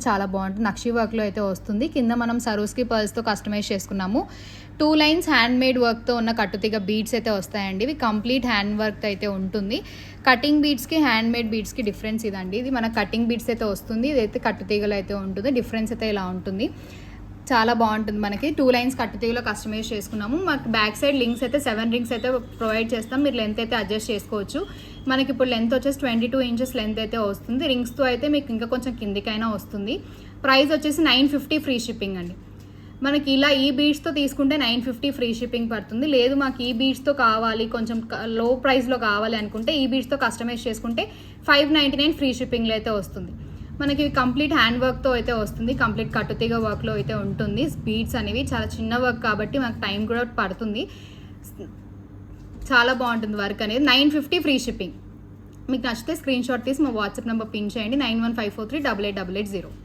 చాలా బాగుంటుంది. నక్షి వర్క్లో అయితే వస్తుంది. కింద మనం సరోస్కి పర్ల్స్తో కస్టమైజ్ చేసుకున్నాము. 2 లైన్స్ హ్యాండ్ మేడ్ వర్క్తో ఉన్న కట్టుతీగ బీడ్స్ అయితే వస్తాయండి. ఇవి కంప్లీట్ హ్యాండ్ వర్క్ అయితే ఉంటుంది. కటింగ్ బీడ్స్కి హ్యాండ్ మేడ్ బీడ్స్కి డిఫరెన్స్ ఇదండి. ఇది మన కటింగ్ బీడ్స్ అయితే వస్తుంది, ఇదైతే కట్టుతీగలు అయితే ఉంటుంది. డిఫరెన్స్ అయితే ఇలా ఉంటుంది. చాలా బాగుంటుంది. మనకి 2 లైన్స్ కట్టుతీగలో కస్టమైజ్ చేసుకున్నాము. మాకు బ్యాక్ సైడ్ లింక్స్ అయితే 7 రింగ్స్ అయితే ప్రొవైడ్ చేస్తాం. మీరు లెంత్ అయితే అడ్జస్ట్ చేసుకోవచ్చు. మనకి ఇప్పుడు లెంత్ వచ్చేసి 22 ఇంచెస్ లెంత్ అయితే వస్తుంది. రింగ్స్తో అయితే మీకు ఇంకా కొంచెం కిందికైనా వస్తుంది. ప్రైస్ వచ్చేసి 950 ఫ్రీ షిప్పింగ్ అండి. మనకి ఇలా ఈ బీడ్స్తో తీసుకుంటే 950 ఫ్రీ షిప్పింగ్ పడుతుంది. లేదు మాకు ఈ బీడ్స్తో కావాలి, కొంచెం లో ప్రైస్లో కావాలి అనుకుంటే ఈ బీడ్స్తో కస్టమైజ్ చేసుకుంటే 599 ఫ్రీ షిప్పింగ్లో అయితే వస్తుంది. మనకి కంప్లీట్ హ్యాండ్ వర్క్తో అయితే వస్తుంది. కంప్లీట్ కట్టుతీగ వర్క్లో అయితే ఉంటుంది. బీడ్స్ అనేవి చాలా చిన్న వర్క్ కాబట్టి మనకు టైం కూడా పడుతుంది. చాలా బాగుంటుంది వర్క్ అనేది. 950 ఫ్రీ షిప్పింగ్. మీకు నచ్చితే స్క్రీన్ షాట్ తీసి మా వాట్సాప్ నెంబర్ పిన్ చేయండి. 9154388880.